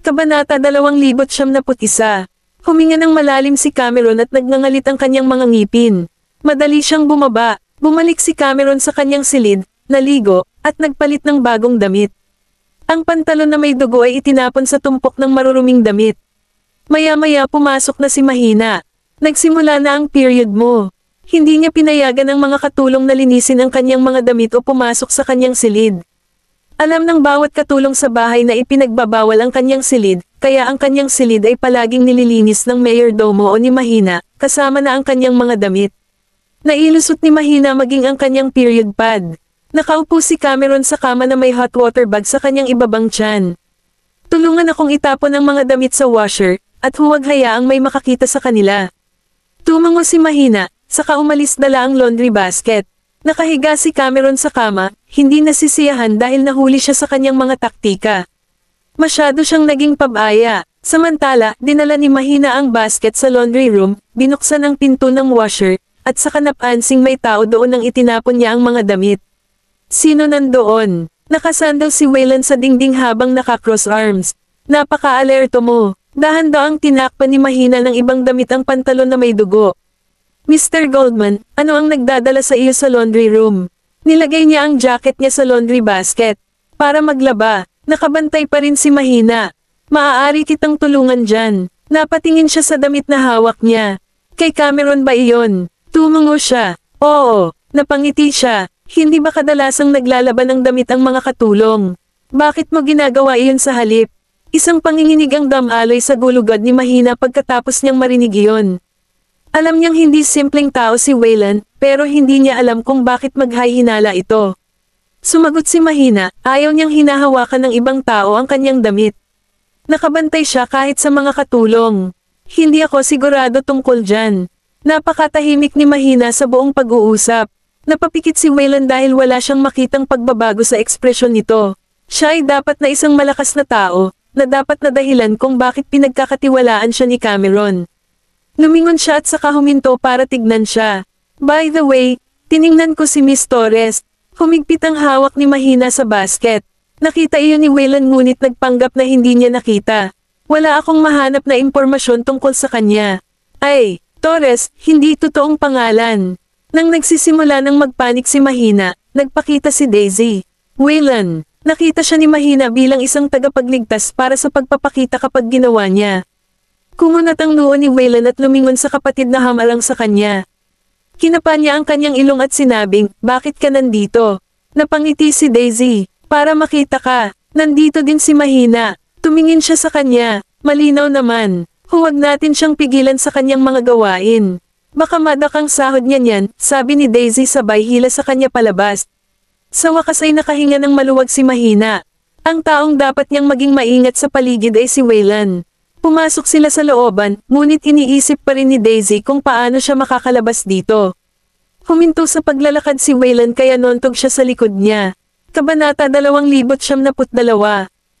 Kabanata 2071. Huminga ng malalim si Cameron at nagngangalit ang kanyang mga ngipin. Madali siyang bumaba. Bumalik si Cameron sa kanyang silid, naligo, at nagpalit ng bagong damit. Ang pantalon na may dugo ay itinapon sa tumpok ng maruruming damit. Maya-maya pumasok na si Mahina. Nagsimula na ang period mo. Hindi niya pinayagan ang mga katulong na linisin ang kanyang mga damit o pumasok sa kanyang silid. Alam ng bawat katulong sa bahay na ipinagbabawal ang kanyang silid, kaya ang kanyang silid ay palaging nililinis ng mayordomo o ni Mahina, kasama na ang kanyang mga damit. Nailusot ni Mahina maging ang kanyang period pad. Nakaupo si Cameron sa kama na may hot water bag sa kanyang ibabang tiyan. Tulungan akong itapon ang mga damit sa washer, at huwag hayaang may makakita sa kanila. Tumango si Mahina, saka umalis dala ang laundry basket. Nakahiga si Cameron sa kama, hindi nasisiyahan dahil nahuli siya sa kanyang mga taktika. Masyado siyang naging pabaya. Samantala, dinala ni Mahina ang basket sa laundry room, binuksan ang pinto ng washer, at saka napansing may tao doon nang itinapon niya ang mga damit. Sino nandoon? Nakasandal si Wayland sa dingding habang naka-cross arms. Napaka-alerto mo. Dahan-daang tinakpan ni Mahina ng ibang damit ang pantalon na may dugo. Mr. Goldman, ano ang nagdadala sa iyo sa laundry room? Nilagay niya ang jacket niya sa laundry basket. Para maglaba, nakabantay pa rin si Mahina. Maaari kitang tulungan dyan. Napatingin siya sa damit na hawak niya. Kay Cameron ba iyon? Tumango siya. Oo, napangiti siya. Hindi ba kadalasang naglalaban ng damit ang mga katulong? Bakit mo ginagawa iyon sa halip? Isang panginginig ang damaloy sa gulugad ni Mahina pagkatapos niyang marinig iyon. Alam niyang hindi simpleng tao si Wayland, pero hindi niya alam kung bakit maghay-hinala ito. Sumagot si Mahina, ayaw niyang hinahawakan ng ibang tao ang kanyang damit. Nakabantay siya kahit sa mga katulong. Hindi ako sigurado tungkol dyan. Napakatahimik ni Mahina sa buong pag-uusap. Napapikit si Wayland dahil wala siyang makitang pagbabago sa ekspresyon nito. Siya ay dapat na isang malakas na tao, na dapat na dahilan kung bakit pinagkakatiwalaan siya ni Cameron. Lumingon siya at saka huminto para tignan siya. By the way, tiningnan ko si Miss Torres. Humigpit ang hawak ni Mahina sa basket. Nakita iyon ni Wayland ngunit nagpanggap na hindi niya nakita. Wala akong mahanap na impormasyon tungkol sa kanya. Ay, Torres, hindi totoong pangalan. Nang nagsisimula ng magpanik si Mahina, nagpakita si Daisy. Wayland, nakita siya ni Mahina bilang isang tagapagligtas para sa pagpapakita kapag ginawa niya. Kumunat ang noo ni Wayland at lumingon sa kapatid na hamarang sa kanya. Kinapa niya ang kanyang ilong at sinabing, bakit ka nandito? Napangiti si Daisy. Para makita ka. Nandito din si Mahina. Tumingin siya sa kanya. Malinaw naman. Huwag natin siyang pigilan sa kanyang mga gawain. Baka madakang sahod niya niyan, sabi ni Daisy sabay hila sa kanya palabas. Sa wakas ay nakahinga ng maluwag si Mahina. Ang taong dapat niyang maging maingat sa paligid ay si Wayland. Pumasok sila sa looban, ngunit iniisip pa rin ni Daisy kung paano siya makakalabas dito. Huminto sa paglalakad si Wayland kaya nontog siya sa likod niya. Kabanata 2072.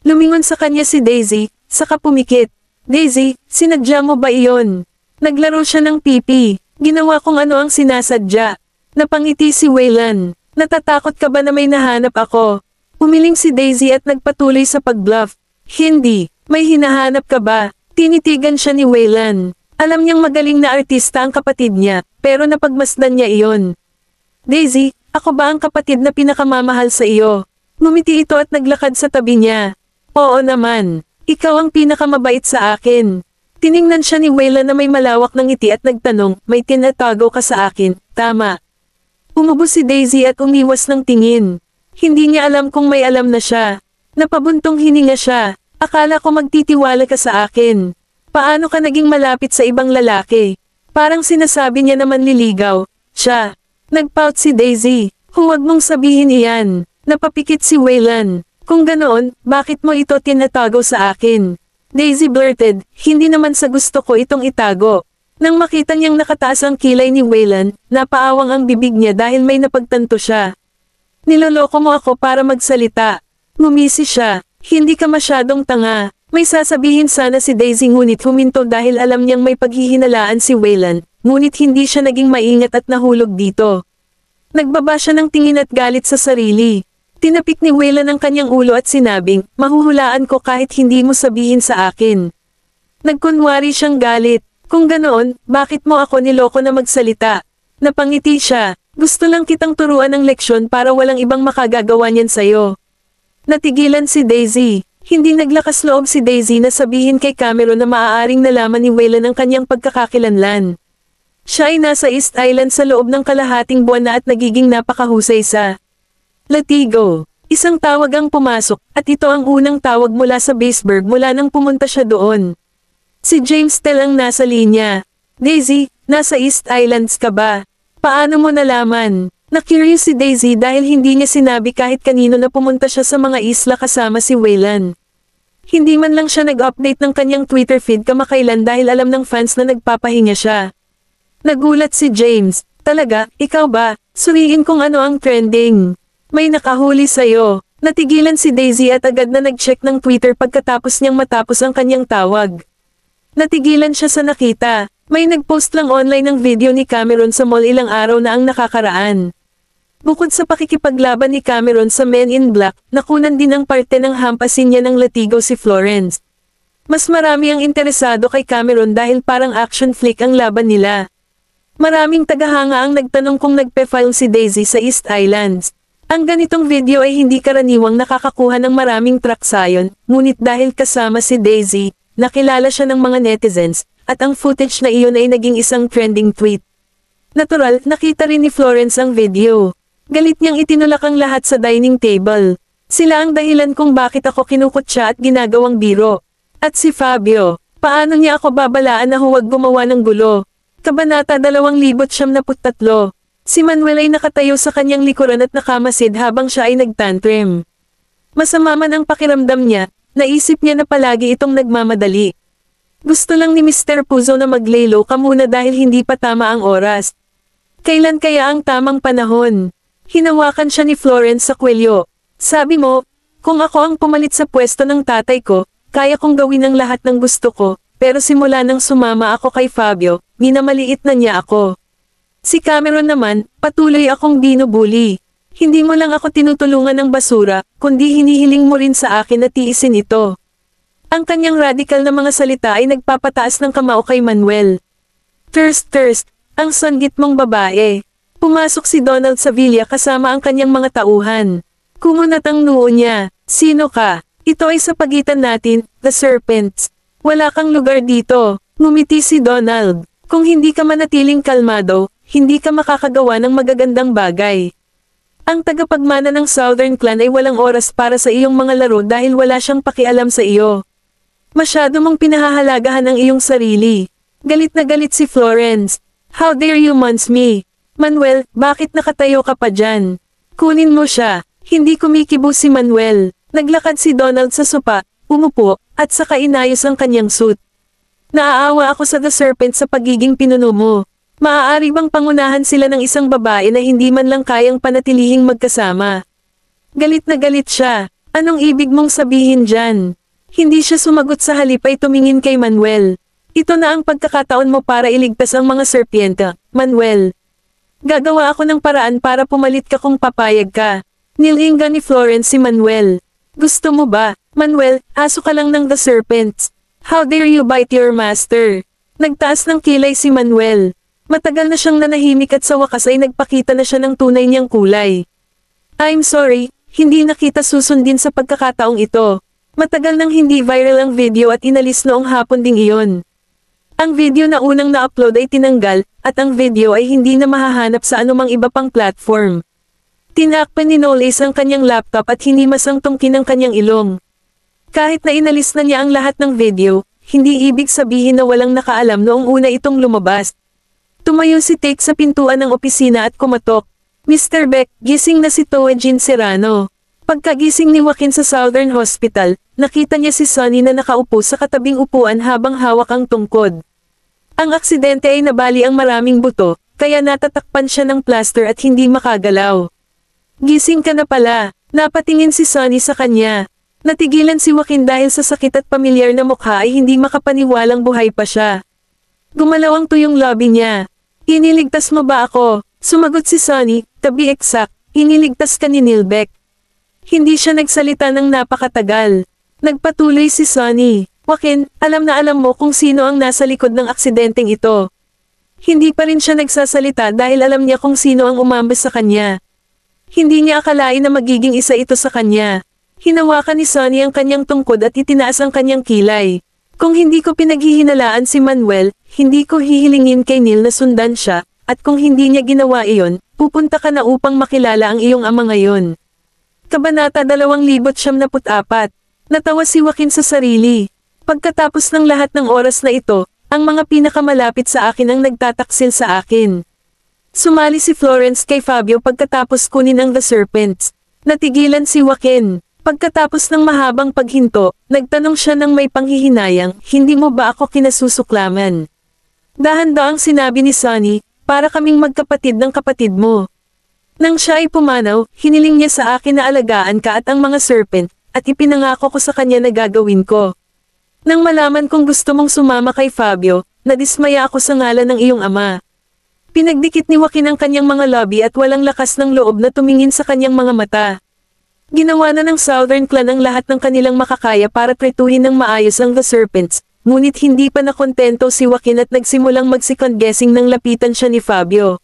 Lumingon sa kanya si Daisy, saka pumikit. Daisy, sinadya mo ba iyon? Naglaro siya ng pipi. Ginawa kung ano ang sinasadya. Napangiti si Wayland. Natatakot ka ba na may nahanap ako? Umiling si Daisy at nagpatuloy sa pagbluff. Hindi. May hinahanap ka ba? Tinitigan siya ni Wayland. Alam niyang magaling na artista ang kapatid niya, pero napagmasdan niya iyon. Daisy, ako ba ang kapatid na pinakamamahal sa iyo? Ngumiti ito at naglakad sa tabi niya. Oo naman. Ikaw ang pinakamabait sa akin. Tiningnan siya ni Wayland na may malawak ng ngiti at nagtanong, may tinatago ka sa akin, tama. Umubo si Daisy at umiwas ng tingin. Hindi niya alam kung may alam na siya. Napabuntong hininga siya. Akala ko magtitiwala ka sa akin. Paano ka naging malapit sa ibang lalaki? Parang sinasabi niya naman liligaw. Siya. Nagpout si Daisy. Huwag mong sabihin iyan. Napapikit si Wayland. Kung ganoon, bakit mo ito tinatago sa akin? Daisy blurted, hindi naman sa gusto ko itong itago. Nang makita niyang nakataas ang kilay ni Wayland, napaawang ang bibig niya dahil may napagtanto siya. Niloloko mo ako para magsalita. Ngumisi siya. Hindi ka masyadong tanga. May sasabihin sana si Daisy ngunit huminto dahil alam niyang may paghihinalaan si Wayland, ngunit hindi siya naging maingat at nahulog dito. Nagbaba siya ng tingin at galit sa sarili. Tinapik ni Waylon ang kanyang ulo at sinabing, mahuhulaan ko kahit hindi mo sabihin sa akin. Nagkunwari siyang galit. Kung ganoon, bakit mo ako niloko na magsalita? Napangiti siya. Gusto lang kitang turuan ng leksyon para walang ibang makagagawa niyan sa'yo. Natigilan si Daisy. Hindi naglakas loob si Daisy na sabihin kay Cameron na maaaring nalaman ni Waylon ang kanyang pagkakakilanlan. Siya ay nasa East Island sa loob ng kalahating buwan na at nagiging napakahusay sa Latigo. Isang tawag ang pumasok, at ito ang unang tawag mula sa Baseburg mula nang pumunta siya doon. Si James Tell ang nasa linya. Daisy, nasa East Islands ka ba? Paano mo nalaman? Na-curious si Daisy dahil hindi niya sinabi kahit kanino na pumunta siya sa mga isla kasama si Waylon. Hindi man lang siya nag-update ng kanyang Twitter feed kamakailan dahil alam ng fans na nagpapahinga siya. Nagulat si James. Talaga, ikaw ba? Suriin kung ano ang trending. May nakahuli sa'yo. Natigilan si Daisy at agad na nag-check ng Twitter pagkatapos niyang matapos ang kanyang tawag. Natigilan siya sa nakita. May nag-post lang online ng video ni Cameron sa mall ilang araw na ang nakakaraan. Bukod sa pakikipaglaban ni Cameron sa Men in Black, nakunan din ang parte ng hampasin niya ng Latigo si Florence. Mas marami ang interesado kay Cameron dahil parang action flick ang laban nila. Maraming tagahanga ang nagtanong kung nagpe-file si Daisy sa East Islands. Ang ganitong video ay hindi karaniwang nakakakuha ng maraming traksayon, ngunit dahil kasama si Daisy, nakilala siya ng mga netizens, at ang footage na iyon ay naging isang trending tweet. Natural, nakita rin ni Florence ang video. Galit niyang itinulak ang lahat sa dining table. Sila ang dahilan kung bakit ako kinukutya at ginagawang biro. At si Fabio, paano niya ako babalaan na huwag gumawa ng gulo? Kabanata 2073. Si Manuel ay nakatayo sa kanyang likuran at nakamasid habang siya ay nagtantrim. Masama man ang pakiramdam niya, naisip niya na palagi itong nagmamadali. Gusto lang ni Mr. Puzo na mag-lay-low ka muna dahil hindi pa tama ang oras. Kailan kaya ang tamang panahon? Hinawakan siya ni Florence sa kwelyo. Sabi mo, kung ako ang pumalit sa pwesto ng tatay ko, kaya kong gawin ang lahat ng gusto ko, pero simula nang sumama ako kay Fabio, minamaliit na niya ako. Si Cameron naman, patuloy akong binubuli. Hindi mo lang ako tinutulungan ng basura, kundi hinihiling mo rin sa akin na tiisin ito. Ang kanyang radical na mga salita ay nagpapataas ng kamao kay Manuel. Thirst, ang sanggit mong babae. Pumasok si Donald sa villa kasama ang kanyang mga tauhan. Kumunat ang noo niya. Sino ka? Ito ay sa pagitan natin, the serpents. Wala kang lugar dito. Ngumiti si Donald. Kung hindi ka manatiling kalmado, hindi ka makakagawa ng magagandang bagay. Ang tagapagmana ng Southern Clan ay walang oras para sa iyong mga laro dahil wala siyang pakialam sa iyo. Masyado mong pinahahalagahan ang iyong sarili. Galit na galit si Florence. How dare you munch me? Manuel, bakit nakatayo ka pa dyan? Kunin mo siya. Hindi kumikibo si Manuel. Naglakad si Donald sa sopa, umupo, at saka inayos ang kanyang suit. Naaawa ako sa The Serpent sa pagiging pinuno mo. Maaari bang pangunahan sila ng isang babae na hindi man lang kayang panatilihing magkasama? Galit na galit siya. Anong ibig mong sabihin dyan? Hindi siya sumagot sa halip ay tumingin kay Manuel. Ito na ang pagkakataon mo para iligtas ang mga serpiente, Manuel. Gagawa ako ng paraan para pumalit ka kung papayag ka. Nilinga ni Florence si Manuel. Gusto mo ba, Manuel, aso ka lang ng The Serpents? How dare you bite your master? Nagtaas ng kilay si Manuel. Matagal na siyang nanahimik at sa wakas ay nagpakita na siya ng tunay niyang kulay. I'm sorry, hindi na kita susundin sa pagkakataong ito. Matagal nang hindi viral ang video at inalis noong hapon ding iyon. Ang video na unang na-upload ay tinanggal, at ang video ay hindi na mahahanap sa anumang iba pang platform. Tinakpan ni Knowles ang kanyang laptop at hinimas ang tungkin ng kanyang ilong. Kahit na inalis na niya ang lahat ng video, hindi ibig sabihin na walang nakaalam noong una itong lumabas. Tumayo si Tate sa pintuan ng opisina at kumatok. Mr. Beck, gising na si Toa Jean Serrano. Pagkagising ni Joaquin sa Southern Hospital, nakita niya si Sonny na nakaupo sa katabing upuan habang hawak ang tungkod. Ang aksidente ay nabali ang maraming buto, kaya natatakpan siya ng plaster at hindi makagalaw. Gising ka na pala, napatingin si Sonny sa kanya. Natigilan si Joaquin dahil sa sakit at pamilyar na mukha ay hindi makapaniwalang buhay pa siya. Gumalaw ang tuyong lobby niya. Iniligtas mo ba ako? Sumagot si Sonny, to be exact, iniligtas ka ni Neil Beck. Hindi siya nagsalita ng napakatagal. Nagpatuloy si Sunny. Joaquin, alam na alam mo kung sino ang nasa likod ng aksidenteng ito. Hindi pa rin siya nagsasalita dahil alam niya kung sino ang umambas sa kanya. Hindi niya akalain na magiging isa ito sa kanya. Hinawakan ni Sunny ang kanyang tungkod at itinaas ang kanyang kilay. Kung hindi ko pinaghihinalaan si Manuel, hindi ko hihilingin kay Neil na sundan siya, at kung hindi niya ginawa iyon, pupunta ka na upang makilala ang iyong ama ngayon. Kabanata 2074. Natawa si Joaquin sa sarili. Pagkatapos ng lahat ng oras na ito, ang mga pinakamalapit sa akin ang nagtataksil sa akin. Sumali si Florence kay Fabio pagkatapos kunin ang The Serpents. Natigilan si Joaquin. Pagkatapos ng mahabang paghinto, nagtanong siya ng may panghihinayang, hindi mo ba ako kinasusuklaman? Dahan-daang sinabi ni Sunny, para kaming magkapatid ng kapatid mo. Nang siya ay pumanaw, hiniling niya sa akin na alagaan ka at ang mga serpent, at ipinangako ko sa kanya na gagawin ko. Nang malaman kong gusto mong sumama kay Fabio, nadismaya ako sa ngalan ng iyong ama. Pinagdikit ni Joaquin ang kanyang mga labi at walang lakas ng loob na tumingin sa kanyang mga mata. Ginawa na ng Southern Clan ang lahat ng kanilang makakaya para tretuhin ng maayos ang The Serpents, ngunit hindi pa nakontento si Joaquin at nagsimulang mag-second guessing nang lapitan siya ni Fabio.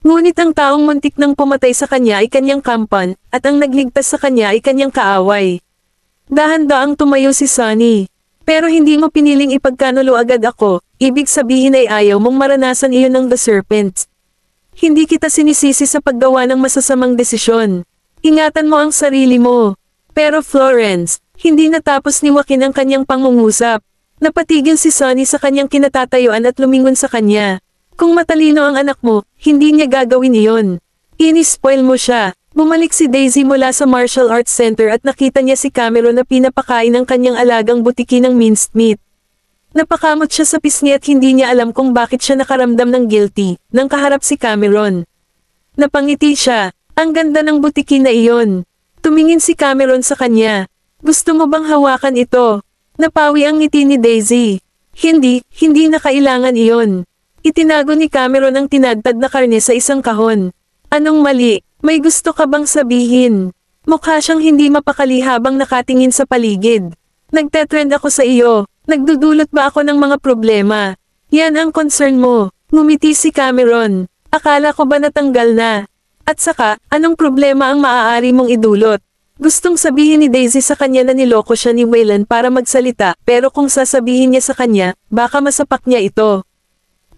Ngunit ang taong muntik nang pumatay sa kanya ay kanyang kampan, at ang nagligtas sa kanya ay kanyang kaaway. Dahan-daang tumayo si Sunny. Pero hindi mo piniling ipagkanulo agad ako, ibig sabihin ay ayaw mong maranasan iyon ng The Serpents. Hindi kita sinisisi sa paggawa ng masasamang desisyon. Ingatan mo ang sarili mo. Pero Florence, hindi natapos ni Joaquin ang kanyang pangungusap. Napatigil si Sunny sa kanyang kinatatayuan at lumingon sa kanya. Kung matalino ang anak mo, hindi niya gagawin iyon. Inispoil mo siya. Bumalik si Daisy mula sa Martial Arts Center at nakita niya si Cameron na pinapakain ng kanyang alagang butiki ng minced meat. Napakamot siya sa pisngi at hindi niya alam kung bakit siya nakaramdam ng guilty, nang kaharap si Cameron. Napangiti siya. Ang ganda ng butiki na iyon. Tumingin si Cameron sa kanya. Gusto mo bang hawakan ito? Napawi ang ngiti ni Daisy. Hindi na kailangan iyon. Itinago ni Cameron ang tinadtad na karne sa isang kahon. Anong mali? May gusto ka bang sabihin? Mukha siyang hindi mapakali habang nakatingin sa paligid. Nagtetrend ako sa iyo. Nagdudulot ba ako ng mga problema? Yan ang concern mo. Ngumiti si Cameron. Akala ko ba natanggal na? At saka, anong problema ang maaari mong idulot? Gustong sabihin ni Daisy sa kanya na niloko siya ni Waylon para magsalita, pero kung sasabihin niya sa kanya, baka masapak niya ito.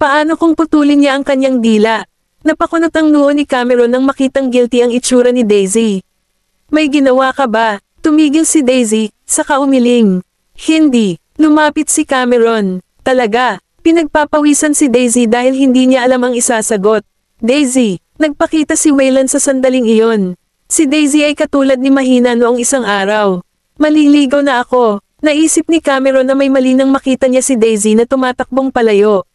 Paano kung putulin niya ang kanyang dila? Napakunot ang noo ni Cameron nang makitang guilty ang itsura ni Daisy. May ginawa ka ba? Tumigil si Daisy, saka umiling. Hindi. Lumapit si Cameron. Talaga. Pinagpapawisan si Daisy dahil hindi niya alam ang isasagot. Daisy. Nagpakita si Waylon sa sandaling iyon. Si Daisy ay katulad ni Mahina noong isang araw. Maliligaw na ako. Naisip ni Cameron na may mali nang makita niya si Daisy na tumatakbong palayo.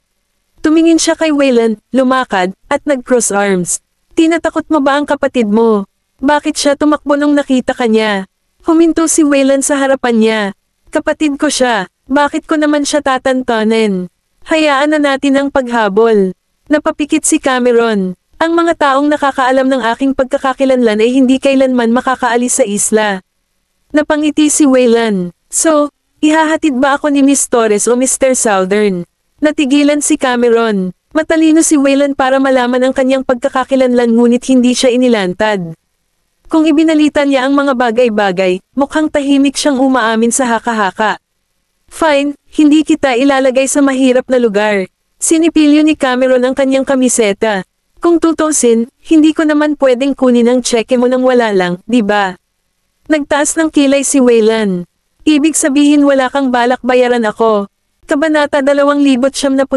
Tumingin siya kay Waylon, lumakad, at nag-cross arms. Tinatakot mo ba ang kapatid mo? Bakit siya tumakbo nung nakita ka niya? Huminto si Waylon sa harapan niya. Kapatid ko siya, bakit ko naman siya tatantanin? Hayaan na natin ang paghabol. Napapikit si Cameron. Ang mga taong nakakaalam ng aking pagkakakilanlan ay hindi kailanman makakaalis sa isla. Napangiti si Waylon. So, ihahatid ba ako ni Miss Torres o Mr. Southern? Natigilan si Cameron. Matalino si Waylon para malaman ang kanyang pagkakakilanlan ngunit hindi siya inilantad. Kung ibinalita niya ang mga bagay-bagay, mukhang tahimik siyang umaamin sa haka-haka. Fine, hindi kita ilalagay sa mahirap na lugar. Sinipilyo ni Cameron ang kanyang kamiseta. Kung tutusin, hindi ko naman pwedeng kunin ang tseke mo nang wala lang, di ba? Nagtaas ng kilay si Waylon. Ibig sabihin wala kang balak bayaran ako. Kabanata 2075.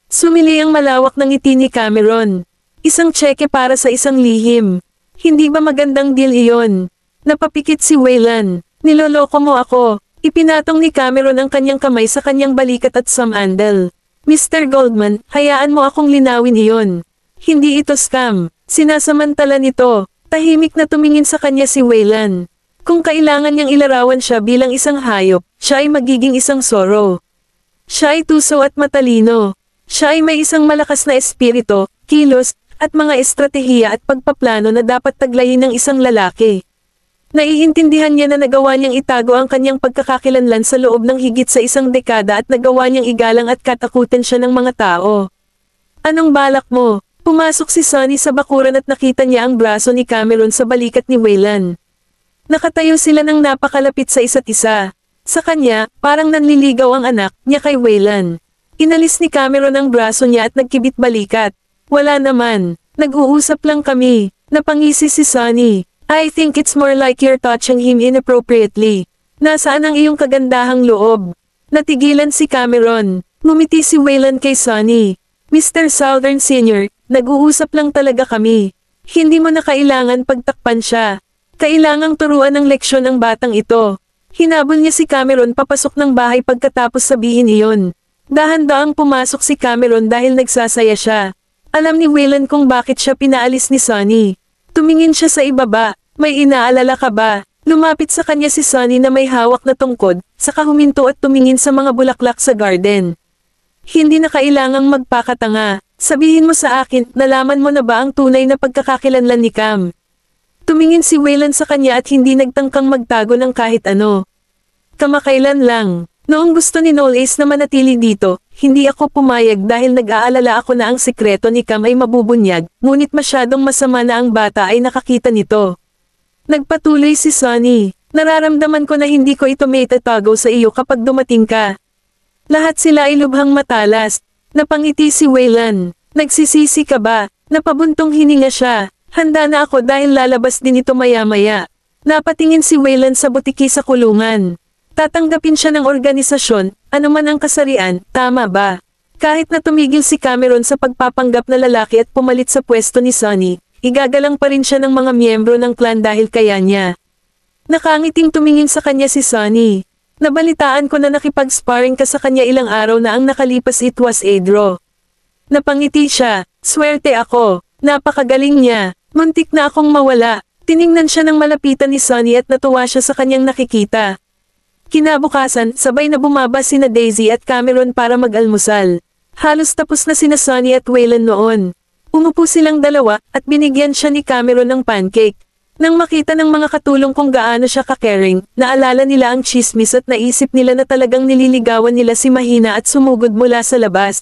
Sumili ang malawak ng ngiti ni Cameron. Isang tseke para sa isang lihim. Hindi ba magandang deal iyon? Napapikit si Waylon. Niloloko mo ako. Ipinatong ni Cameron ang kanyang kamay sa kanyang balikat at samandal. Mr. Goldman, hayaan mo akong linawin iyon. Hindi ito scam. Sinasamantala nito. Tahimik na tumingin sa kanya si Waylon. Kung kailangan niyang ilarawan siya bilang isang hayop, siya ay magiging isang Zorro. Siya ay tuso at matalino. Siya ay may isang malakas na espiritu, kilos, at mga estratehiya at pagpaplano na dapat taglayin ng isang lalaki. Naiintindihan niya na nagawa niyang itago ang kanyang pagkakakilanlan sa loob ng higit sa isang dekada at nagawa niyang igalang at katakutin siya ng mga tao. Anong balak mo? Pumasok si Sunny sa bakuran at nakita niya ang braso ni Cameron sa balikat ni Wayland. Nakatayo sila ng napakalapit sa isa't isa. Sa kanya, parang nanliligaw ang anak niya kay Wayland. Inalis ni Cameron ang braso niya at nagkibit balikat. Wala naman. Nag-uusap lang kami. Napangisi si Sunny. I think it's more like you're touching him inappropriately. Nasaan ang iyong kagandahang loob? Natigilan si Cameron. Ngumiti si Wayland kay Sunny. Mr. Southern Senior, nag-uusap lang talaga kami. Hindi mo na kailangan pagtakpan siya. Kailangang turuan ng leksyon ang batang ito. Hinabol niya si Cameron papasok ng bahay pagkatapos sabihin iyon. Dahan-daang pumasok si Cameron dahil nagsasaya siya. Alam ni Wayland kung bakit siya pinaalis ni Sunny. Tumingin siya sa ibaba. May inaalala ka ba? Lumapit sa kanya si Sunny na may hawak na tungkod, saka huminto at tumingin sa mga bulaklak sa garden. Hindi na kailangang magpakatanga. Sabihin mo sa akin, nalaman mo na ba ang tunay na pagkakakilanlan ni Cam? Tumingin si Wayland sa kanya at hindi nagtangkang magtago ng kahit ano. Kamakailan lang. Noong gusto ni Knowles na manatili dito, hindi ako pumayag dahil nag-aalala ako na ang sekreto ni Cam ay mabubunyag, ngunit masyadong masama na ang bata ay nakakita nito. Nagpatuloy si Sunny. Nararamdaman ko na hindi ko ito maitatago sa iyo kapag dumating ka. Lahat sila ay lubhang matalas. Napangiti si Wayland. Nagsisisi ka ba? Napabuntong hininga siya. Handa na ako dahil lalabas din ito maya-maya. Napatingin si Wayland sa butiki sa kulungan. Tatanggapin siya ng organisasyon, anuman ang kasarian, tama ba? Kahit na tumigil si Cameron sa pagpapanggap na lalaki at pumalit sa pwesto ni Sunny, igagalang pa rin siya ng mga miyembro ng clan dahil kaya niya. Nakangiting tumingin sa kanya si Sunny. Nabalitaan ko na nakipag-sparring ka sa kanya ilang araw na ang nakalipas, it was a draw. Napangiti siya, swerte ako, napakagaling niya, muntik na akong mawala. Tiningnan siya ng malapitan ni Sunny at natuwa siya sa kanyang nakikita. Kinabukasan, sabay na bumaba sina Daisy at Cameron para mag-almusal. Halos tapos na sina Sunny at Wayland noon. Umupo silang dalawa, at binigyan siya ni Cameron ng pancake. Nang makita ng mga katulong kung gaano siya ka-caring, naalala nila ang chismis at naisip nila na talagang nililigawan nila si Mahina at sumugod mula sa labas.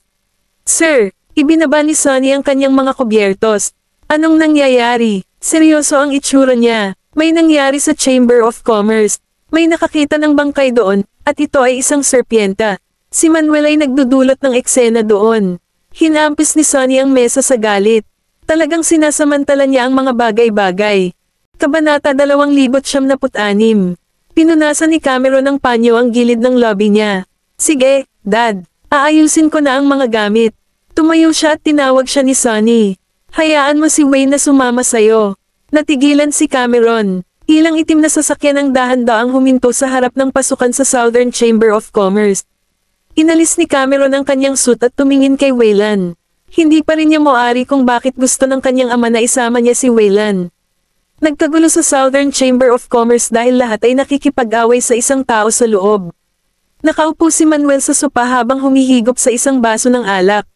Sir, ibinaba ni Sunny ang kanyang mga kubyertos. Anong nangyayari? Seryoso ang itsura niya. May nangyari sa Chamber of Commerce. May nakakita ng bangkay doon, at ito ay isang serpienta. Si Manuel ay nagdudulot ng eksena doon. Hinampis ni Sunny ang mesa sa galit. Talagang sinasamantala niya ang mga bagay-bagay. Kabanata 2076. Pinunasan ni Cameron ng panyo ang gilid ng lobby niya. Sige, Dad. Aayusin ko na ang mga gamit. Tumayo siya at tinawag siya ni Sunny. Hayaan mo si Wayne na sumama sayo. Natigilan si Cameron. Ilang itim na sasakyan ang dahan-daang huminto sa harap ng pasukan sa Southern Chamber of Commerce. Inalis ni Cameron ang kanyang suit at tumingin kay Wayland. Hindi pa rin niya moari kung bakit gusto ng kanyang ama na isama niya si Wayland. Nagkagulo sa Southern Chamber of Commerce dahil lahat ay nakikipag-away sa isang tao sa loob. Nakaupo si Manuel sa sopa habang humihigop sa isang baso ng alak.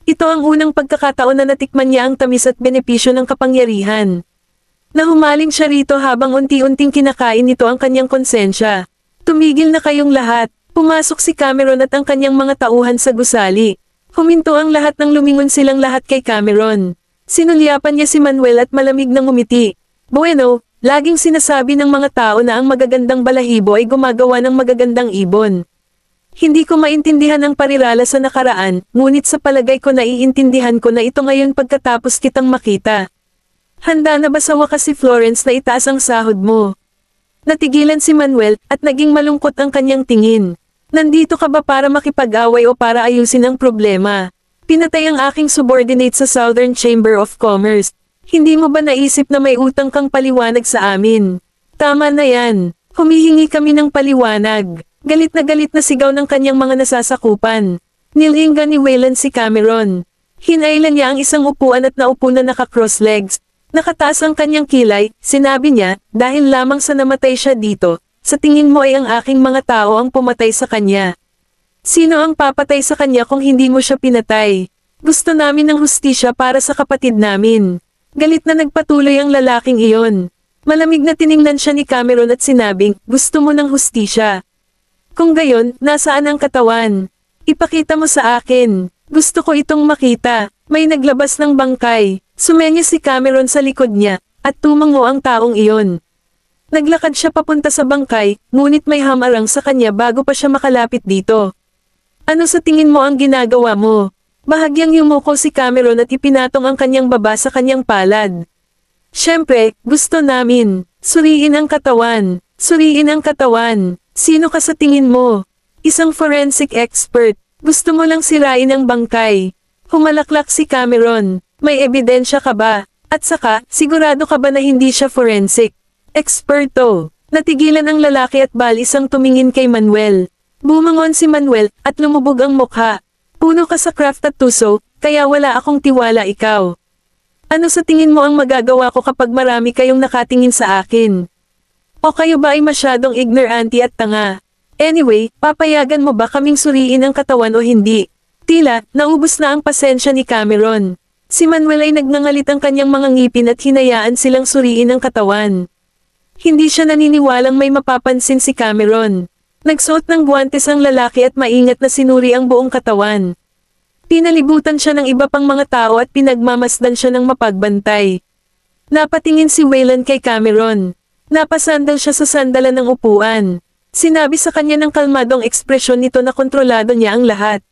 Ito ang unang pagkakataon na natikman niya ang tamis at benepisyo ng kapangyarihan. Nahumaling siya rito habang unti-unting kinakain nito ang kanyang konsensya. Tumigil na kayong lahat. Pumasok si Cameron at ang kanyang mga tauhan sa gusali. Huminto ang lahat nang lumingon silang lahat kay Cameron. Sinulyapan niya si Manuel at malamig na ngumiti. Bueno, laging sinasabi ng mga tao na ang magagandang balahibo ay gumagawa ng magagandang ibon. Hindi ko maintindihan ang parirala sa nakaraan, ngunit sa palagay ko naiintindihan ko na ito ngayon pagkatapos kitang makita. Handa na ba sa wakas si Florence na itaas ang sahod mo? Natigilan si Manuel, at naging malungkot ang kanyang tingin. Nandito ka ba para makipag-away o para ayusin ang problema? Pinatay ang aking subordinate sa Southern Chamber of Commerce. Hindi mo ba naisip na may utang kang paliwanag sa amin? Tama na yan. Humihingi kami ng paliwanag. Galit na sigaw ng kanyang mga nasasakupan. Nilinga ni Wayland si Cameron. Hinailan niya ang isang upuan at naupo na naka-cross legs. Nakataas ang kanyang kilay, sinabi niya, dahil lamang sa namatay siya dito, sa tingin mo ay ang aking mga tao ang pumatay sa kanya. Sino ang papatay sa kanya kung hindi mo siya pinatay? Gusto namin ng hustisya para sa kapatid namin. Galit na nagpatuloy ang lalaking iyon. Malamig na tiningnan siya ni Cameron at sinabing, gusto mo ng hustisya. Kung gayon, nasaan ang katawan? Ipakita mo sa akin. Gusto ko itong makita. May naglabas ng bangkay. Sumenyo si Cameron sa likod niya, at tumango ang taong iyon. Naglakad siya papunta sa bangkay, ngunit may hamarang sa kanya bago pa siya makalapit dito. Ano sa tingin mo ang ginagawa mo? Bahagyang yumuko si Cameron at ipinatong ang kanyang baba sa kanyang palad. Siyempre, gusto namin. Suriin ang katawan. Suriin ang katawan. Sino ka sa tingin mo? Isang forensic expert. Gusto mo lang sirain ang bangkay. Humalaklak si Cameron. May ebidensya ka ba? At saka, sigurado ka ba na hindi siya forensic? Eksperto. Natigilan ang lalaki at balisang tumingin kay Manuel. Bumangon si Manuel, at lumubog ang mukha. Puno ka sa craft at tuso, kaya wala akong tiwala ikaw. Ano sa tingin mo ang magagawa ko kapag marami kayong nakatingin sa akin? O kayo ba ay masyadong ignorante at tanga? Anyway, papayagan mo ba kaming suriin ang katawan o hindi? Tila, naubos na ang pasensya ni Cameron. Si Manuel ay nagngangalit ang kanyang mga ngipin at hinayaan silang suriin ang katawan. Hindi siya naniniwalang may mapapansin si Cameron. Nagsuot ng guwantes ang lalaki at maingat na sinuri ang buong katawan. Pinalibutan siya ng iba pang mga tao at pinagmamasdan siya ng mapagbantay. Napatingin si Wayland kay Cameron. Napasandal siya sa sandalan ng upuan. Sinabi sa kanya ng kalmadong ekspresyon nito na kontrolado niya ang lahat.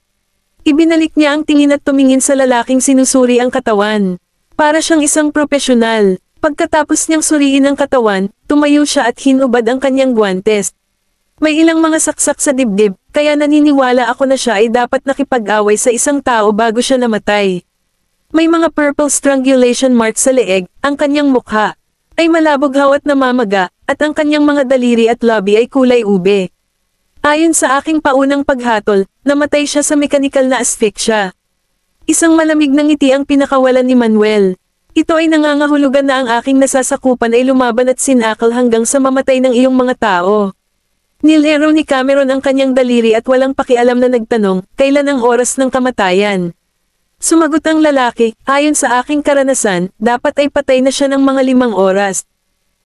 Ibinalik niya ang tingin at tumingin sa lalaking sinusuri ang katawan. Para siyang isang propesyonal. Pagkatapos niyang suriin ang katawan, tumayo siya at hinubad ang kanyang guwantes. May ilang mga saksak sa dibdib, kaya naniniwala ako na siya ay dapat nakipag-away sa isang tao bago siya namatay. May mga purple strangulation marks sa leeg, ang kanyang mukha ay malabog-haw at namamaga, at ang kanyang mga daliri at labi ay kulay ube. Ayon sa aking paunang paghatol, namatay siya sa mekanikal na asphyxia. Isang malamig na ngiti ang pinakawalan ni Manuel. Ito ay nangangahulugan na ang aking nasasakupan ay lumaban at sinakal hanggang sa mamatay ng iyong mga tao. Nilero ni Cameron ang kanyang daliri at walang pakialam na nagtanong, kailan ang oras ng kamatayan? Sumagot ang lalaki, ayon sa aking karanasan, dapat ay patay na siya ng mga 5 oras.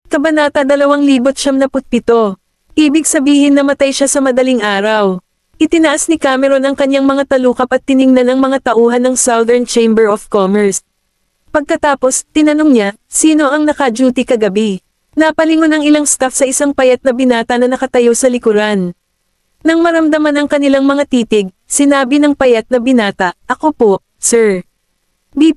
Kabanata 2097. Ibig sabihin namatay siya sa madaling araw. Itinaas ni Cameron ang kanyang mga talukap at tiningnan ang mga tauhan ng Southern Chamber of Commerce. Pagkatapos, tinanong niya, sino ang naka-duty kagabi? Napalingon ang ilang staff sa isang payat na binata na nakatayo sa likuran. Nang maramdaman ang kanilang mga titig, sinabi ng payat na binata, ako po, sir.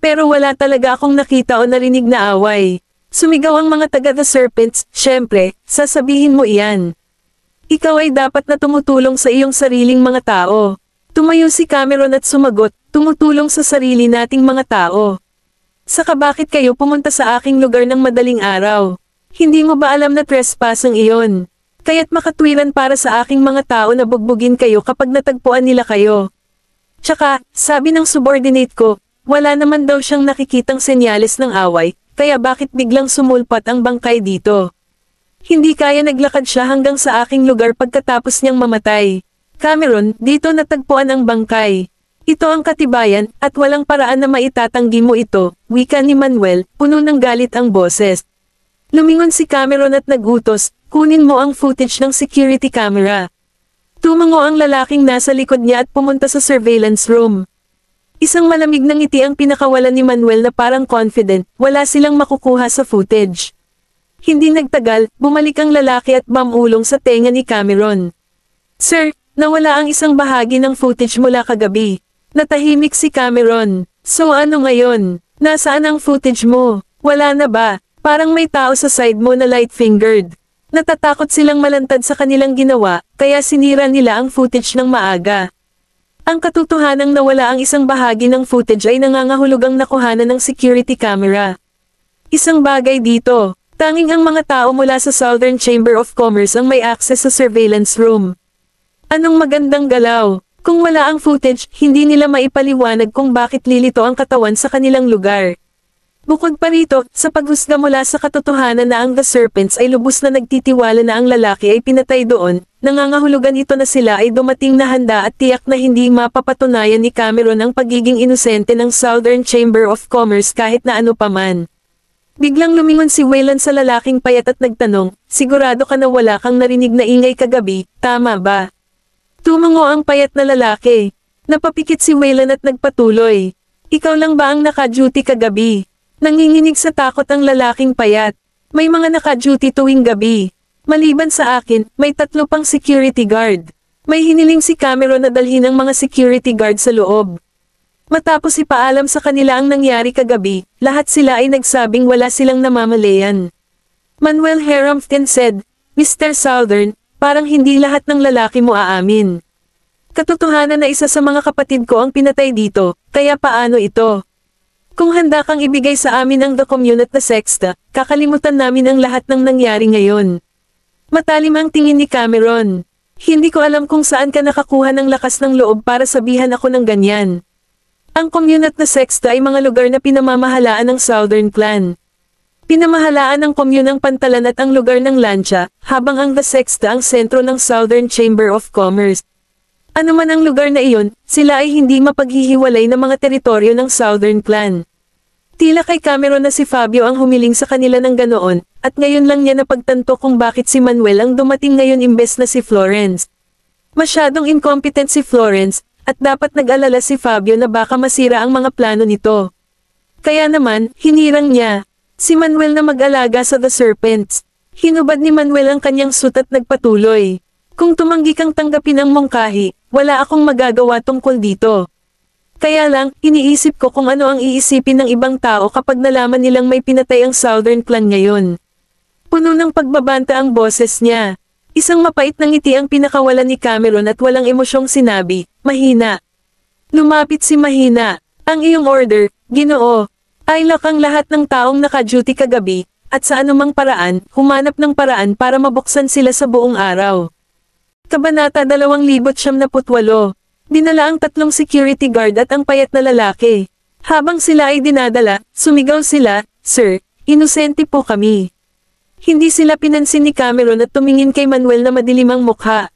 Pero wala talaga akong nakita o narinig na away. Sumigaw ang mga taga-The Serpents, syempre, sasabihin mo iyan. Ikaw ay dapat na tumutulong sa iyong sariling mga tao. Tumayo si Cameron at sumagot, tumutulong sa sarili nating mga tao. Saka bakit kayo pumunta sa aking lugar ng madaling araw? Hindi mo ba alam na trespass ang iyon? Kaya't makatwiran para sa aking mga tao na bugbugin kayo kapag natagpuan nila kayo. Tsaka, sabi ng subordinate ko, wala naman daw siyang nakikitang senyales ng away, kaya bakit biglang sumulpat ang bangkay dito? Hindi kaya naglakad siya hanggang sa aking lugar pagkatapos niyang mamatay. Cameron, dito natagpuan ang bangkay. Ito ang katibayan, at walang paraan na maitatanggi mo ito, wika ni Manuel, puno ng galit ang boses. Lumingon si Cameron at nagutos, kunin mo ang footage ng security camera. Tumango ang lalaking nasa likod niya at pumunta sa surveillance room. Isang malamig na ngiti ang pinakawalan ni Manuel na parang confident, wala silang makukuha sa footage. Hindi nagtagal, bumalik ang lalaki at mamulong sa tenga ni Cameron. Sir, nawala ang isang bahagi ng footage mula kagabi. Natahimik si Cameron. So ano ngayon? Nasaan ang footage mo? Wala na ba? Parang may tao sa side mo na light-fingered. Natatakot silang malantad sa kanilang ginawa, kaya sinira nila ang footage ng maaga. Ang katotohanang nawala ang isang bahagi ng footage ay nangangahulugang nakuhanan ng security camera. Isang bagay dito, tanging ang mga tao mula sa Southern Chamber of Commerce ang may access sa surveillance room. Anong magandang galaw? Kung wala ang footage, hindi nila maipaliwanag kung bakit lilito ang katawan sa kanilang lugar. Bukod pa rito, sa paghusga mula sa katotohanan na ang The Serpents ay lubos na nagtitiwala na ang lalaki ay pinatay doon, nangangahulugan ito na sila ay dumating na handa at tiyak na hindi mapapatunayan ni Cameron ang pagiging inosente ng Southern Chamber of Commerce kahit na ano paman. Biglang lumingon si Wayland sa lalaking payat at nagtanong, sigurado ka na wala kang narinig na ingay kagabi, tama ba? Tumango ang payat na lalaki. Napapikit si Wayland at nagpatuloy. Ikaw lang ba ang naka-duty kagabi? Nanginginig sa takot ang lalaking payat. May mga naka-duty tuwing gabi. Maliban sa akin, may 3 pang security guard. May hiniling si Cameron na dalhin ang mga security guard sa loob. Matapos ipaalam sa kanila ang nangyari kagabi, lahat sila ay nagsabing wala silang namamalayan. Manuel Harrington said, Mr. Southern, parang hindi lahat ng lalaki mo aamin. Katotohanan na isa sa mga kapatid ko ang pinatay dito, kaya paano ito? Kung handa kang ibigay sa amin ang document na sexta, kakalimutan namin ang lahat ng nangyari ngayon. Matalim ang tingin ni Cameron. Hindi ko alam kung saan ka nakakuha ng lakas ng loob para sabihan ako ng ganyan. Ang communat na sexta ay mga lugar na pinamamahalaan ng Southern Clan. Pinamahalaan ng commune ang Pantalan at ang lugar ng Lancia, habang ang the sexta ang sentro ng Southern Chamber of Commerce. Ano man ang lugar na iyon, sila ay hindi mapaghihiwalay na mga teritoryo ng Southern Clan. Tila kay Cameron na si Fabio ang humiling sa kanila ng ganoon, at ngayon lang niya napagtanto kung bakit si Manuel ang dumating ngayon imbes na si Florence. Masyadong incompetent si Florence, at dapat nag-alala si Fabio na baka masira ang mga plano nito. Kaya naman, hinirang niya si Manuel na mag-alaga sa The Serpents. Hinubad ni Manuel ang kanyang suit at nagpatuloy. Kung tumanggi kang tanggapin ang mungkahi, wala akong magagawa tungkol dito. Kaya lang, iniisip ko kung ano ang iisipin ng ibang tao kapag nalaman nilang may pinatay ang Southern Clan ngayon. Puno ng pagbabanta ang boses niya. Isang mapait na ngiti ang pinakawalan ni Cameron at walang emosyong sinabi, mahina. Lumapit si Mahina. Ang iyong order, Ginoo. Ay lakang lahat ng taong naka-duty kagabi, at sa anumang paraan, humanap ng paraan para mabuksan sila sa buong araw. Kabanata 2078. Dinala ang 3 security guard at ang payat na lalaki. Habang sila ay dinadala, sumigaw sila, Sir, inosente po kami. Hindi sila pinansin ni Cameron at tumingin kay Manuel na madilim ang mukha.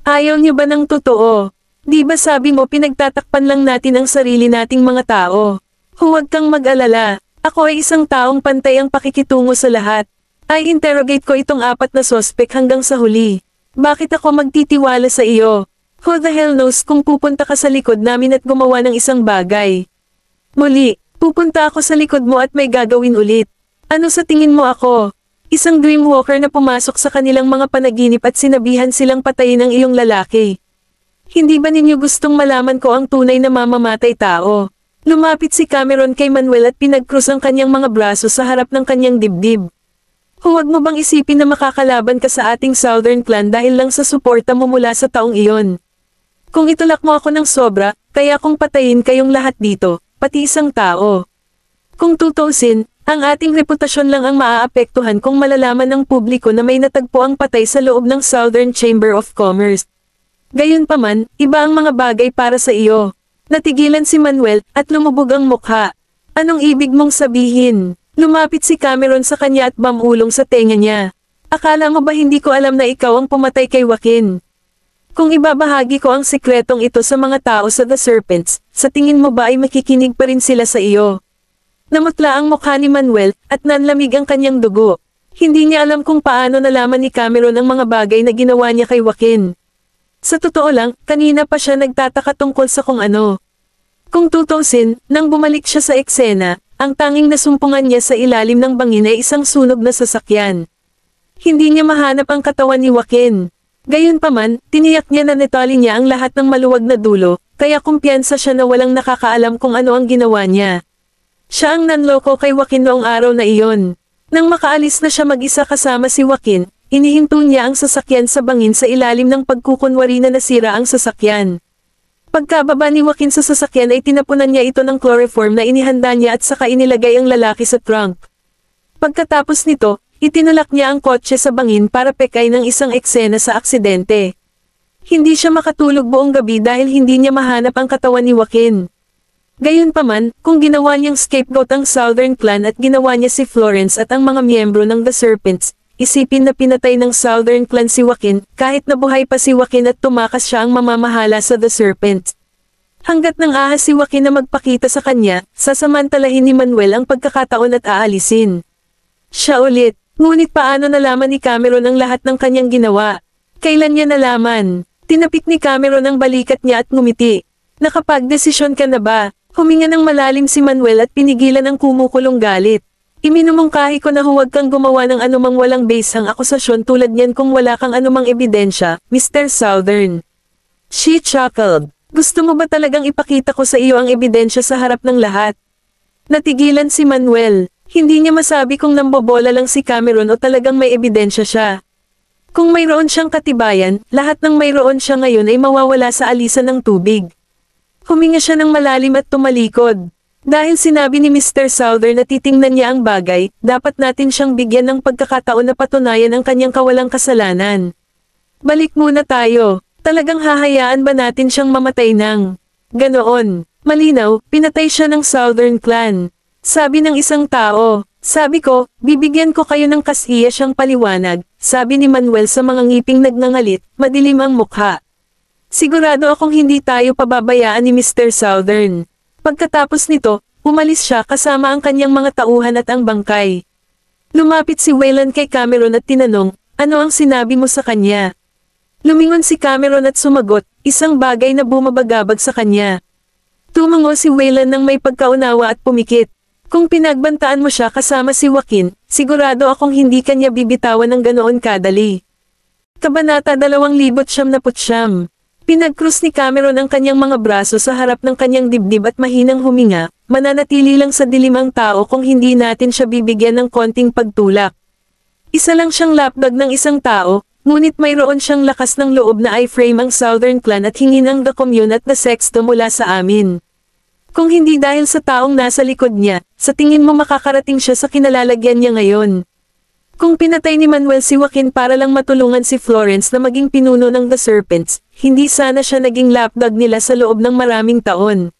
Ayaw niyo ba ng totoo? Di ba sabi mo pinagtatakpan lang natin ang sarili nating mga tao? Huwag kang mag-alala. Ako ay isang taong pantay ang pakikitungo sa lahat. Ay interrogate ko itong 4 na sospek hanggang sa huli. Bakit ako magtitiwala sa iyo? Who the hell knows kung pupunta ka sa likod namin at gumawa ng isang bagay? Muli, pupunta ako sa likod mo at may gagawin ulit. Ano sa tingin mo ako? Isang dreamwalker na pumasok sa kanilang mga panaginip at sinabihan silang patayin ang iyong lalaki. Hindi ba ninyo gustong malaman ko ang tunay na mamamatay tao? Lumapit si Cameron kay Manuel at pinagkrus ang kanyang mga braso sa harap ng kanyang dibdib. Huwag mo bang isipin na makakalaban ka sa ating Southern Clan dahil lang sa suporta mo mula sa taong iyon? Kung itulak mo ako ng sobra, kaya kong patayin kayong lahat dito, pati isang tao. Kung tutuusin, ang ating reputasyon lang ang maaapektuhan kung malalaman ng publiko na may natagpo ang patay sa loob ng Southern Chamber of Commerce. Gayunpaman, iba ang mga bagay para sa iyo. Natigilan si Manuel, at lumubog ang mukha. Anong ibig mong sabihin? Lumapit si Cameron sa kanya at bamulong sa tenga niya. Akala mo ba hindi ko alam na ikaw ang pumatay kay Joaquin? Kung ibabahagi ko ang sikretong ito sa mga tao sa The Serpents, sa tingin mo ba ay makikinig pa rin sila sa iyo? Namutla ang mukha ni Manuel, at nanlamig ang kanyang dugo. Hindi niya alam kung paano nalaman ni Cameron ang mga bagay na ginawa niya kay Joaquin. Sa totoo lang, kanina pa siya nagtataka tungkol sa kung ano. Kung tutusin, nang bumalik siya sa eksena, ang tanging nasumpungan niya sa ilalim ng bangin ay isang sunog na sasakyan. Hindi niya mahanap ang katawan ni Joaquin. Gayunpaman, tiniyak niya na netali niya ang lahat ng maluwag na dulo, kaya kumpiyansa siya na walang nakakaalam kung ano ang ginawa niya. Siya ang nanloko kay Joaquin noong araw na iyon. Nang makaalis na siya mag-isa kasama si Joaquin, inihinto niya ang sasakyan sa bangin sa ilalim ng pagkukunwari na nasira ang sasakyan. Pagkababa ni Joaquin sa sasakyan ay tinapunan niya ito ng chloroform na inihanda niya at saka inilagay ang lalaki sa trunk. Pagkatapos nito, itinulak niya ang kotse sa bangin para pekay ng isang eksena sa aksidente. Hindi siya makatulog buong gabi dahil hindi niya mahanap ang katawan ni Joaquin. Gayunpaman, kung ginawa niyang scapegoat ang Southern Clan at ginawa niya si Florence at ang mga miyembro ng The Serpents, isipin na pinatay ng Southern Clan si Joaquin, kahit nabuhay pa si Joaquin at tumakas siya ang mamamahala sa The Serpents. Hanggat nang ahas si Joaquin na magpakita sa kanya, sasamantalahin ni Manuel ang pagkakataon at aalisin. Siya ulit, ngunit paano nalaman ni Cameron ang lahat ng kanyang ginawa? Kailan niya nalaman? Tinapik ni Cameron ang balikat niya at ngumiti. Nakapagdesisyon ka na ba? Huminga ng malalim si Manuel at pinigilan ang kumukulong galit. Iminumungkahi ko na huwag kang gumawa ng anumang walang basehang akusasyon tulad niyan kung wala kang anumang ebidensya, Mr. Southern. She chuckled. Gusto mo ba talagang ipakita ko sa iyo ang ebidensya sa harap ng lahat? Natigilan si Manuel. Hindi niya masabi kung nambobola lang si Cameron o talagang may ebidensya siya. Kung mayroon siyang katibayan, lahat ng mayroon siya ngayon ay mawawala sa alisan ng tubig. Huminga siya ng malalim at tumalikod. Dahil sinabi ni Mr. Southern na titingnan niya ang bagay, dapat natin siyang bigyan ng pagkakataon na patunayan ang kanyang kawalang kasalanan. Balik muna tayo. Talagang hahayaan ba natin siyang mamatay ng ganoon? Malinaw, pinatay siya ng Southern Clan. Sabi ng isang tao. Sabi ko, bibigyan ko kayo ng kasiya siyang paliwanag, sabi ni Manuel sa mga ngiping nagngangalit, madilim ang mukha. Sigurado akong hindi tayo pababayaan ni Mr. Southern. Pagkatapos nito, umalis siya kasama ang kanyang mga tauhan at ang bangkay. Lumapit si Wayland kay Cameron at tinanong, ano ang sinabi mo sa kanya? Lumingon si Cameron at sumagot, isang bagay na bumabagabag sa kanya. Tumango si Wayland ng may pagkaunawa at pumikit. Kung pinagbantaan mo siya kasama si Joaquin, sigurado akong hindi kanya bibitawan ng ganoon kadali. Kabanata 2099. Pinagkrus ni Cameron ang kanyang mga braso sa harap ng kanyang dibdib at mahinang huminga, mananatili lang sa dilim ang tao kung hindi natin siya bibigyan ng konting pagtulak. Isa lang siyang lapdog ng isang tao, ngunit mayroon siyang lakas ng loob na i-frame ang Southern Clan at hingin ang The Commune at The Sexto mula sa amin. Kung hindi dahil sa taong nasa likod niya, sa tingin mo makakarating siya sa kinalalagyan niya ngayon. Kung pinatay ni Manuel si Joaquin para lang matulungan si Florence na maging pinuno ng The Serpents, hindi sana siya naging lapdog nila sa loob ng maraming taon.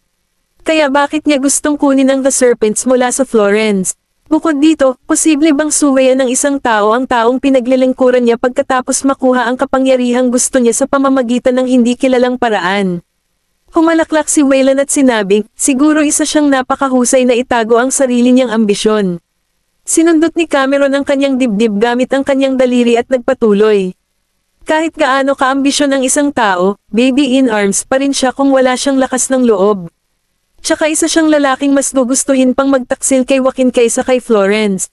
Kaya bakit niya gustong kunin ang The Serpents mula sa Florence? Bukod dito, posible bang suwayan ng isang tao ang taong pinaglilingkuran niya pagkatapos makuha ang kapangyarihang gusto niya sa pamamagitan ng hindi kilalang paraan? Humalaklak si Wayland at sinabing, siguro isa siyang napakahusay na itago ang sarili niyang ambisyon. Sinundot ni Cameron ang kanyang dibdib gamit ang kanyang daliri at nagpatuloy. Kahit gaano kaambisyon ng isang tao, baby in arms pa rin siya kung wala siyang lakas ng loob. Tsaka isa siyang lalaking mas gugustuhin pang magtaksil kay Joaquin kaysa kay Florence.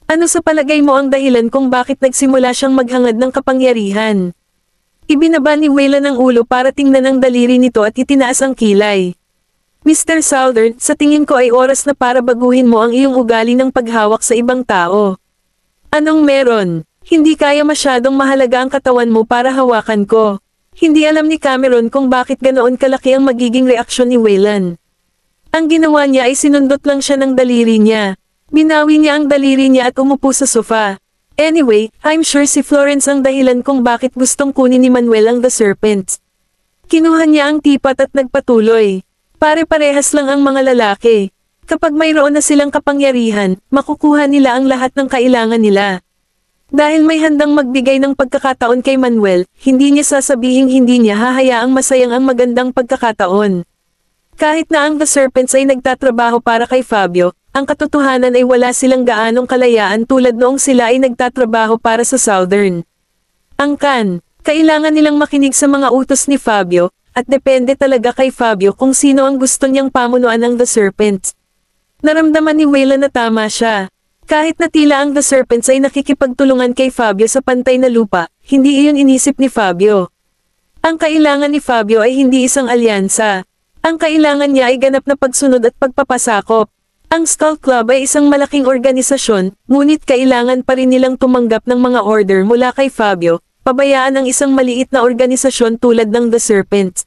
Ano sa palagay mo ang dahilan kung bakit nagsimula siyang maghangad ng kapangyarihan? Ibinaba ni Wayland ang ulo para tingnan ang daliri nito at itinaas ang kilay. Mr. Southern, sa tingin ko ay oras na para baguhin mo ang iyong ugali ng paghawak sa ibang tao. Anong meron? Hindi kaya masyadong mahalaga ang katawan mo para hawakan ko. Hindi alam ni Cameron kung bakit ganoon kalaki ang magiging reaksyon ni Wayland. Ang ginawa niya ay sinundot lang siya ng daliri niya. Binawi niya ang daliri niya at umupo sa sofa. Anyway, I'm sure si Florence ang dahilan kung bakit gustong kunin ni Manuel ang The Serpents. Kinuha niya ang tipat at nagpatuloy. Pare-parehas lang ang mga lalaki. Kapag mayroon na silang kapangyarihan, makukuha nila ang lahat ng kailangan nila. Dahil may handang magbigay ng pagkakataon kay Manuel, hindi niya sasabihing hindi niya hahayaang masayang ang magandang pagkakataon. Kahit na ang The Serpents ay nagtatrabaho para kay Fabio, ang katotohanan ay wala silang gaanong kalayaan tulad noong sila ay nagtatrabaho para sa Southern. Kailangan nilang makinig sa mga utos ni Fabio, at depende talaga kay Fabio kung sino ang gusto niyang pamunuan ng The Serpents. Naramdaman ni Wayland na tama siya. Kahit na tila ang The Serpents ay nakikipagtulungan kay Fabio sa pantay na lupa, hindi iyon inisip ni Fabio. Ang kailangan ni Fabio ay hindi isang alyansa. Ang kailangan niya ay ganap na pagsunod at pagpapasakop. Ang Skull Club ay isang malaking organisasyon, ngunit kailangan pa rin nilang tumanggap ng mga order mula kay Fabio, pabayaan ang isang maliit na organisasyon tulad ng The Serpents.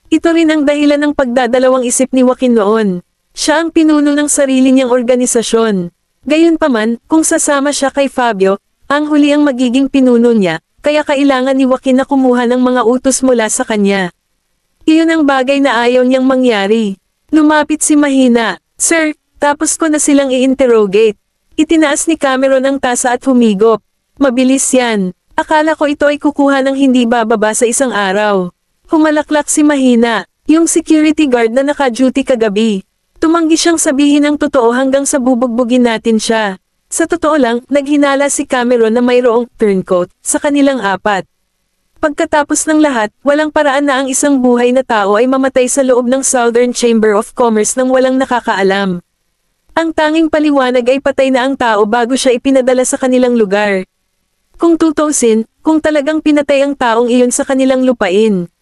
Ito rin ang dahilan ng pagdadalawang isip ni Joaquin noon. Siya ang pinuno ng sarili niyang organisasyon. Gayunpaman, kung sasama siya kay Fabio, ang huli ang magiging pinuno niya, kaya kailangan ni Joaquin na kumuha ng mga utos mula sa kanya. Iyon ang bagay na ayaw niyang mangyari. Lumapit si Mahina. Sir, tapos ko na silang i-interrogate. Itinaas ni Cameron ang tasa at humigop. Mabilis yan. Akala ko ito ay kukuha ng hindi bababa sa isang araw. Humalaklak si Mahina. Yung security guard na naka-duty kagabi. Tumanggi siyang sabihin ang totoo hanggang sa bubugbugin natin siya. Sa totoo lang, naghinala si Cameron na mayroong turncoat sa kanilang apat. Pagkatapos ng lahat, walang paraan na ang isang buhay na tao ay mamatay sa loob ng Southern Chamber of Commerce nang walang nakakaalam. Ang tanging paliwanag ay patay na ang tao bago siya ipinadala sa kanilang lugar. Kung tutusin, kung talagang pinatay ang taong iyon sa kanilang lupain.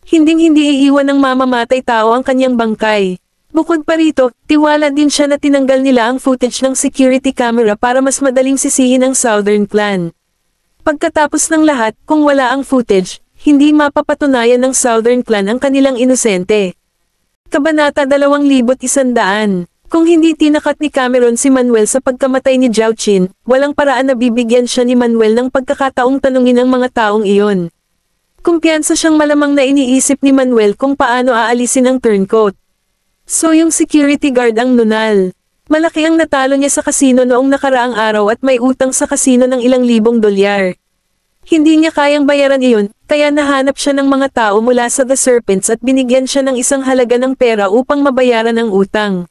Hinding-hindi iiwan ng mamamatay tao ang kanyang bangkay. Bukod pa rito, tiwala din siya na tinanggal nila ang footage ng security camera para mas madaling sisihin ang Southern Clan. Pagkatapos ng lahat, kung wala ang footage, hindi mapapatunayan ng Southern Clan ang kanilang inosente. Kabanata 2100. Kung hindi tinakat ni Cameron si Manuel sa pagkamatay ni Zhao Qin, walang paraan na bibigyan siya ni Manuel ng pagkakataong tanungin ang mga taong iyon. Kumpiyansa siyang malamang na iniisip ni Manuel kung paano aalisin ang turncoat. So yung security guard ang nunal. Malaki ang natalo niya sa kasino noong nakaraang araw at may utang sa kasino ng ilang libong dolyar. Hindi niya kayang bayaran iyon, kaya nahanap siya ng mga tao mula sa The Serpents at binigyan siya ng isang halaga ng pera upang mabayaran ang utang.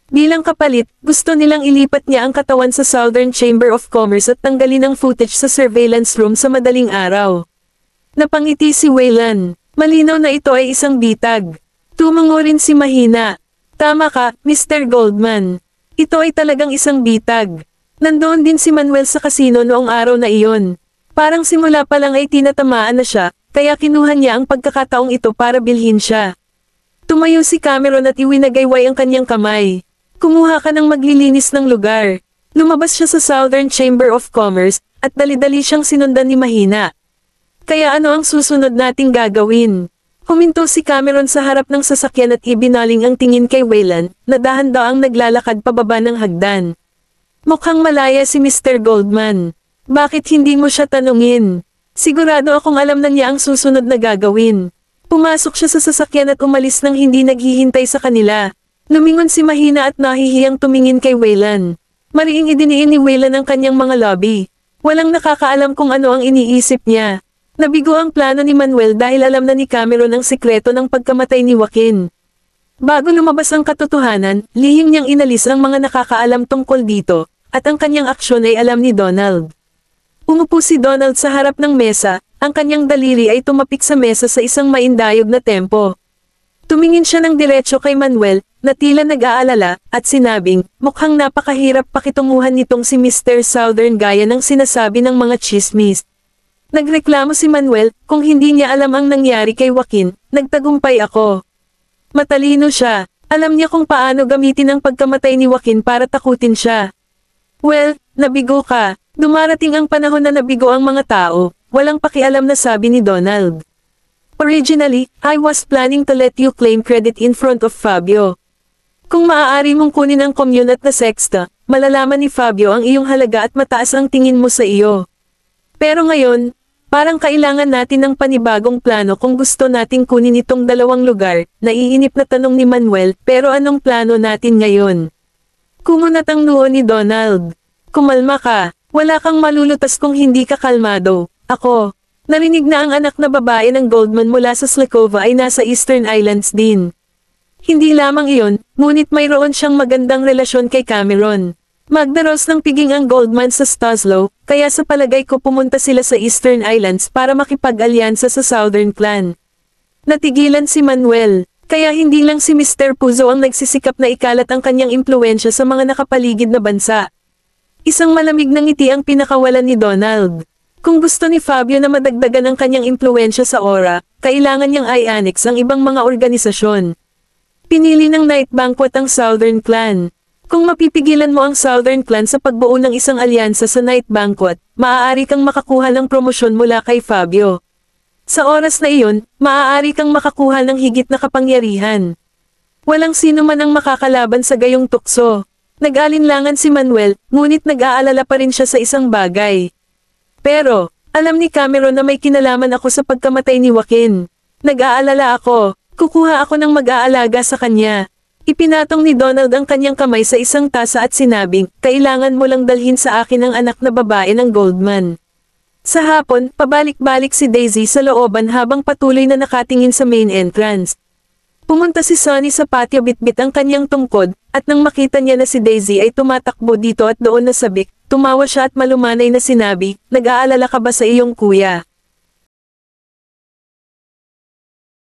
Bilang kapalit, gusto nilang ilipat niya ang katawan sa Southern Chamber of Commerce at tanggalin ang footage sa surveillance room sa madaling araw. Napangiti si Waylan. Malinaw na ito ay isang bitag. Tumango rin si Mahina. Tama ka, Mr. Goldman. Ito ay talagang isang bitag. Nandoon din si Manuel sa kasino noong araw na iyon. Parang simula pa lang ay tinatamaan na siya, kaya kinuha niya ang pagkakataong ito para bilhin siya. Tumayo si Cameron at iwinagayway ang kanyang kamay. Kumuha ka ng maglilinis ng lugar. Lumabas siya sa Southern Chamber of Commerce, at dali-dali siyang sinundan ni Mahina. Kaya ano ang susunod nating gagawin? Huminto si Cameron sa harap ng sasakyan at ibinaling ang tingin kay Waylan, na dahan-daang naglalakad pababa ng hagdan. Mukhang malaya si Mr. Goldman. Bakit hindi mo siya tanungin? Sigurado akong alam na niya ang susunod na gagawin. Pumasok siya sa sasakyan at umalis nang hindi naghihintay sa kanila. Lumingon si Mahina at nahihiyang tumingin kay Waylan. Mariing idiniin ni Waylan ang kanyang mga lobby. Walang nakakaalam kung ano ang iniisip niya. Nabigo ang plano ni Manuel dahil alam na ni Cameron ang sikreto ng pagkamatay ni Joaquin. Bago lumabas ang katotohanan, lihim niyang inalis ang mga nakakaalam tungkol dito, at ang kanyang aksyon ay alam ni Donald. Umupo si Donald sa harap ng mesa, ang kanyang daliri ay tumapik sa mesa sa isang maindayog na tempo. Tumingin siya ng diretso kay Manuel, na tila nag-aalala, at sinabing, mukhang napakahirap pakitunguhan nitong si Mr. Southern gaya ng sinasabi ng mga chismis. Nagreklamo si Manuel, kung hindi niya alam ang nangyari kay Joaquin, nagtagumpay ako. Matalino siya, alam niya kung paano gamitin ang pagkamatay ni Joaquin para takutin siya. Well, nabigo ka, dumarating ang panahon na nabigo ang mga tao, walang pakialam na sabi ni Donald. Originally, I was planning to let you claim credit in front of Fabio. Kung maaari mong kunin ang commune at na sexta, malalaman ni Fabio ang iyong halaga at mataas ang tingin mo sa iyo. Pero ngayon, parang kailangan natin ng panibagong plano kung gusto nating kunin itong dalawang lugar, naiinip na tanong ni Manuel, pero anong plano natin ngayon? Kumunat ang noo ni Donald. Kumalma ka, wala kang malulutas kung hindi ka kalmado. Ako. Narinig na ang anak na babae ng Goldman mula sa Slakova ay nasa Eastern Islands din. Hindi lamang iyon, ngunit mayroon siyang magandang relasyon kay Cameron. Magdaros ng piging ang Goldman sa Staslow, kaya sa palagay ko pumunta sila sa Eastern Islands para makipag-alyansa sa Southern Clan. Natigilan si Manuel, kaya hindi lang si Mr. Puzo ang nagsisikap na ikalat ang kanyang impluensya sa mga nakapaligid na bansa. Isang malamig na ngiti ang pinakawalan ni Donald. Kung gusto ni Fabio na madagdagan ang kanyang impluensya sa Aura, kailangan niyang i-annex ang ibang mga organisasyon. Pinili ng Night Banquet ang Southern Clan. Kung mapipigilan mo ang Southern Clan sa pagbuo ng isang alyansa sa Night Banquet, maaari kang makakuha ng promosyon mula kay Fabio. Sa oras na iyon, maaari kang makakuha ng higit na kapangyarihan. Walang sino man ang makakalaban sa gayong tukso. Nag-alinlangan si Manuel, ngunit nag-aalala pa rin siya sa isang bagay. Pero, alam ni Cameron na may kinalaman ako sa pagkamatay ni Joaquin. Nag-aalala ako, kukuha ako ng mag-aalaga sa kanya. Ipinatong ni Donald ang kanyang kamay sa isang tasa at sinabing, kailangan mo lang dalhin sa akin ang anak na babae ng Goldman. Sa hapon, pabalik-balik si Daisy sa looban habang patuloy na nakatingin sa main entrance. Pumunta si Sonny sa patio bitbit ang kanyang tungkod, at nang makita niya na si Daisy ay tumatakbo dito at doon nasabik, tumawa siya at malumanay na sinabi, "Nag-aalala ka ba sa iyong kuya?"